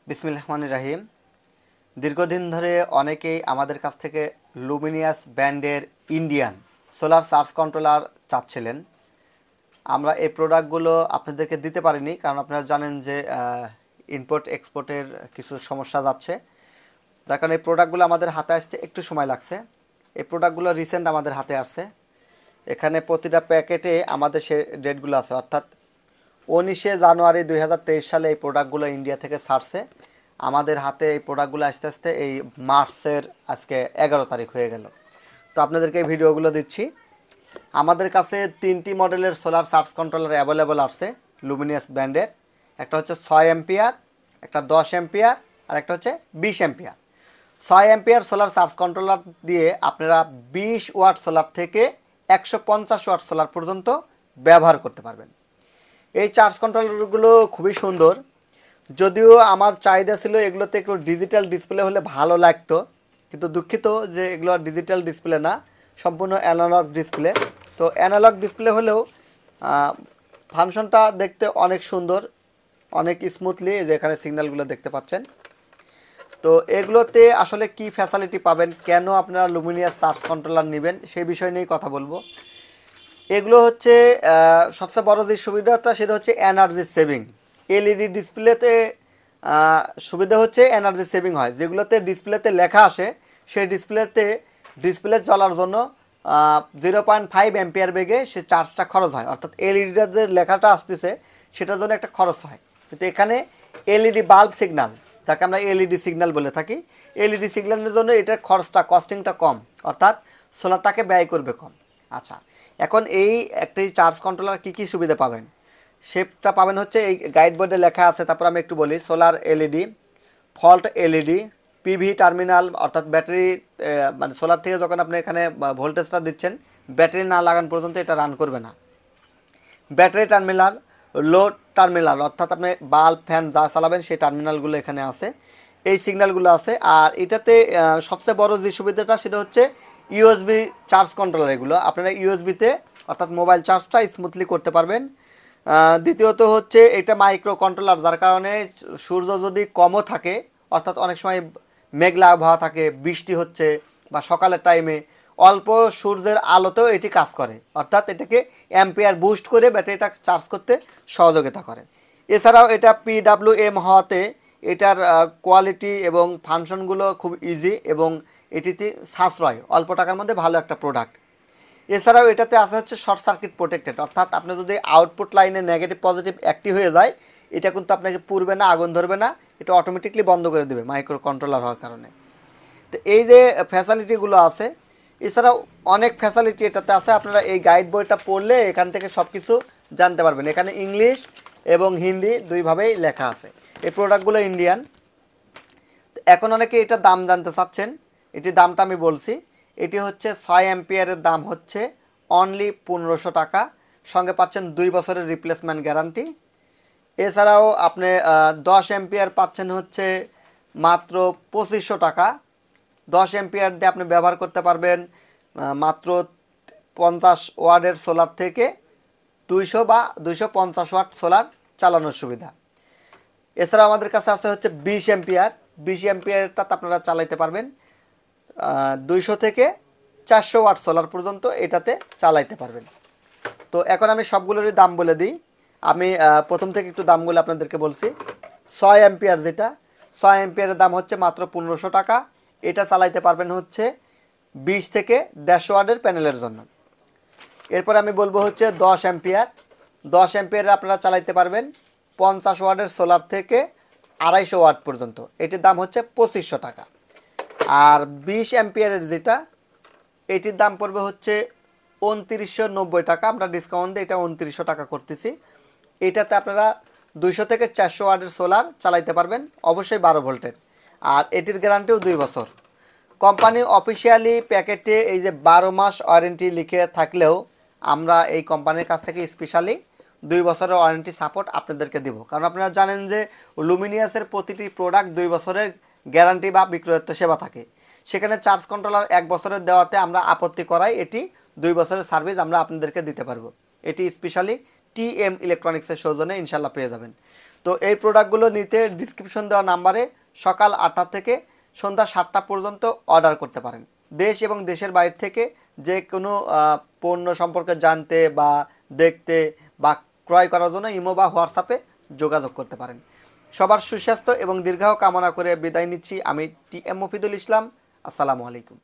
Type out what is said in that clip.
বিসমিল্লাহির রহমানির রহিম। দীর্ঘদিন ধরে অনেকেই আমাদের কাছ থেকে লুমিনিয়াস ব্র্যান্ডের ইন্ডিয়ান সোলার চার্জ কন্ট্রোলার চাচ্ছিলেন। আমরা এই প্রোডাক্টগুলো আপনাদেরকে দিতে পারিনি, কারণ আপনারা জানেন যে ইম্পোর্ট এক্সপোর্টের কিছু সমস্যা যাচ্ছে, যার কারণে এই প্রোডাক্টগুলো আমাদের হাতে আসতে একটু সময় লাগছে। এই প্রোডাক্টগুলো রিসেন্ট আমাদের হাতে আসছে। এখানে প্রতিটা প্যাকেটে আমাদের সে ডেটগুলো আছে, অর্থাৎ 19শে জানুয়ারি 2023 সালে এই প্রোডাক্টগুলো ইন্ডিয়া থেকে ছাড়ছে। আমাদের হাতে এই প্রোডাক্টগুলো আস্তে আস্তে এই মার্চের আজকে 11 তারিখ হয়ে গেল। তো আপনাদেরকে এই ভিডিওগুলো দিচ্ছি। আমাদের কাছে 3টি মডেলের সোলার চার্জ কন্ট্রোলার অ্যাভেলেবল আছে লুমিনিয়াস ব্র্যান্ডের। একটা হচ্ছে 6 অ্যাম্পিয়ার, একটা 10 অ্যাম্পিয়ার, আর একটা হচ্ছে 20 ampere. 6 ampere solar charge controller দিয়ে আপনারা 20 ওয়াট সোলার থেকে 150 ওয়াট সোলার পর্যন্ত ব্যবহার করতে পারবেন। এই চার্জ কন্ট্রোলারগুলো খুবই সুন্দর, যদিও আমার চাহিদা ছিল এগুলোতে একটু ডিজিটাল ডিসপ্লে হলে ভালো লাগতো, কিন্তু দুঃখিত যে এগুলো ডিজিটাল ডিসপ্লে না, সম্পূর্ণ অ্যানালগ ডিসপ্লে। তো অ্যানালগ ডিসপ্লে হলেও ফাংশনটা দেখতে অনেক সুন্দর, অনেক স্মুথলি, যে এখানে সিগন্যালগুলো দেখতে পাচ্ছেন। তো এগুলোতে আসলে কি ফ্যাসিলিটি পাবেন, কেন আপনারা লুমিনিয়াস চার্জ কন্ট্রোলার নেবেন, সেই বিষয় নিয়েই কথা বলবো। এগুলো হচ্ছে সবচেয়ে বড় যে সুবিধাটা সেটা হচ্ছে এনার্জি সেভিং। এলইডি ডিসপ্লেতে সুবিধা হচ্ছে এনার্জি সেভিং হয়, যেগুলোতে ডিসপ্লেতে লেখা আসে সেই ডিসপ্লে চলার জন্য 0.5 অ্যাম্পিয়ার বেগে সে চার্জটা খরচ হয়, অর্থাৎ এলইডিটা যে লেখাটা আসতেছে সেটার জন্য একটা খরচ হয়। কিন্তু এখানে এলইডি বাল্ব সিগন্যাল, যাকে আমরা এলইডি সিগন্যাল বলে থাকি, এলইডি সিগন্যালের জন্য এটার কস্টিংটা কম, অর্থাৎ সোলারটাকে ব্যয় করবে কম। আচ্ছা, এখন এই একটি চার্জ কন্ট্রোলার কী কী সুবিধা পাবেন সেটা পাবেন হচ্ছে এই গাইড বোর্ডে লেখা আছে। তারপর আমি একটু বলি, solar LED, fault LED, PV terminal, অর্থাৎ ব্যাটারি, মানে সোলার থেকে যখন আপনি এখানে ভোল্টেজটা দিচ্ছেন ব্যাটারি না লাগান পর্যন্ত এটা রান করবে না। ব্যাটারি টার্মিনাল, লোড টার্মিনাল, অর্থাৎ আপনি বাল্ব ফ্যান যা চালাবেন সেই টার্মিনালগুলো এখানে আছে, এই সিগন্যালগুলো আছে। আর এটাতে সবচেয়ে বড় যে সুবিধাটা সেটা হচ্ছে ইউএসবি চার্জ কন্ট্রোলার। এগুলো আপনারা ইউএসবিতে অর্থাৎ মোবাইল চার্জটা স্মুথলি করতে পারবেন। দ্বিতীয়ত হচ্ছে এটা মাইক্রো কন্ট্রোলার, যার কারণে সূর্য যদি কমও থাকে, অর্থাৎ অনেক সময় মেঘলা আবহাওয়া থাকে, বৃষ্টি হচ্ছে, বা সকালের টাইমে অল্প সূর্যের আলোতেও এটি কাজ করে, অর্থাৎ এটাকে অ্যাম্পিয়ার বুস্ট করে ব্যাটারিটা চার্জ করতে সহযোগিতা করে। এছাড়াও এটা পিডাব্লিউএম হওয়াতে এটার কোয়ালিটি এবং ফাংশনগুলো খুব ইজি, এবং এটিতে সাশ্রয়, অল্প টাকার মধ্যে ভালো একটা প্রোডাক্ট। এছাড়াও এটাতে আছে হচ্ছে শর্ট সার্কিট প্রোটেক্টেড, অর্থাৎ আপনি যদি আউটপুট লাইনে নেগেটিভ পজিটিভ একটি হয়ে যায়, এটা কিন্তু আপনাকে পুড়বে না, আগুন ধরবে না, এটা অটোমেটিকলি বন্ধ করে দেবে মাইক্রো কন্ট্রোলার হওয়ার কারণে। তো এই যে ফ্যাসিলিটিগুলো আছে, এছাড়াও অনেক ফ্যাসিলিটি এটাতে আছে। আপনারা এই গাইড বইটা পড়লে এখান থেকে সব কিছু জানতে পারবেন। এখানে ইংলিশ এবং হিন্দি দুইভাবেই লেখা আছে। এই প্রোডাক্টগুলো ইন্ডিয়ান। এখন অনেকে এটার দাম জানতে চাচ্ছেন, এটির দামটা আমি বলছি। এটি হচ্ছে 6 অ্যাম্পিয়ারের দাম হচ্ছে অনলি 1500 টাকা, সঙ্গে পাচ্ছেন 2 বছরের রিপ্লেসমেন্ট গ্যারান্টি। এছাড়াও আপনি 10 অ্যাম্পিয়ার পাচ্ছেন হচ্ছে মাত্র 2500 টাকা। 10 অ্যাম্পিয়ার দিয়ে আপনি ব্যবহার করতে পারবেন মাত্র 50 ওয়াটের সোলার থেকে 200 বা 250 ওয়াট সোলার চালানোর সুবিধা। এছাড়াও আমাদের কাছে আছে হচ্ছে 20 অ্যাম্পিয়ার। 20 অ্যাম্পিয়ারটা আপনারা চালাইতে পারবেন 200 থেকে 400 ওয়াট সোলার পর্যন্ত এটাতে চালাইতে পারবেন। তো এখন আমি সবগুলোরই দাম বলে দিই। আমি প্রথম থেকে একটু দামগুলো আপনাদেরকে বলছি। 6 অ্যাম্পিয়ার, যেটা 6 অ্যাম্পিয়ারের দাম হচ্ছে মাত্র 1500 টাকা। এটা চালাইতে পারবেন হচ্ছে 20 থেকে 150 ওয়াটের প্যানেলের জন্য। এরপর আমি বলবো হচ্ছে 10 অ্যাম্পিয়ার। 10 অ্যাম্পিয়ারে আপনারা চালাইতে পারবেন 50 ওয়াটের সোলার থেকে 250 ওয়াট পর্যন্ত, এটির দাম হচ্ছে 2500 টাকা। আর 20 অ্যাম্পিয়ারের যেটা, এটির দাম পড়বে হচ্ছে 2990 টাকা। আমরা ডিসকাউন্ট দিয়ে এটা 2900 টাকা করতেছি। এটাতে আপনারা 200 থেকে 400 ওয়াটের সোলার চালাইতে পারবেন, অবশ্যই 12 ভোল্টের। আর এটির গ্যারান্টিও 2 বছর। কোম্পানি অফিসিয়ালি প্যাকেটে এই যে 12 মাস ওয়ারেন্টি লিখে থাকলেও আমরা এই কোম্পানির কাছ থেকে স্পেশালি 2 বছরের ওয়ারেন্টি সাপোর্ট আপনাদেরকে দেব, কারণ আপনারা জানেন যে লুমিনিয়াসের প্রতিটি প্রোডাক্ট 2 বছরের গ্যারান্টি বা বিক্রয়োত্তর সেবা থাকে। সেখানে চার্জ কন্ট্রোলার 1 বছরের দেওয়াতে আমরা আপত্তি করাই, এটি 2 বছরের সার্ভিস আমরা আপনাদেরকে দিতে পারবো। এটি স্পেশালি টিএম ইলেকট্রনিক্সের সৌজন্যে ইনশাল্লাহ পেয়ে যাবেন। তো এই প্রোডাক্টগুলো নিতে ডিসক্রিপশন দেওয়া নাম্বারে সকাল 8টা থেকে সন্ধ্যা 7টা পর্যন্ত অর্ডার করতে পারেন। দেশ এবং দেশের বাইরে থেকে যে কোনো পণ্য সম্পর্কে জানতে বা দেখতে বা ক্রয় করার জন্য ইমো বা হোয়াটসঅ্যাপে যোগাযোগ করতে পারেন। সবার সুস্বাস্থ্য এবং দীর্ঘায়ু কামনা করে বিদায় নিচ্ছি। আমি টি এম মফিদুল ইসলাম। আসসালামু আলাইকুম।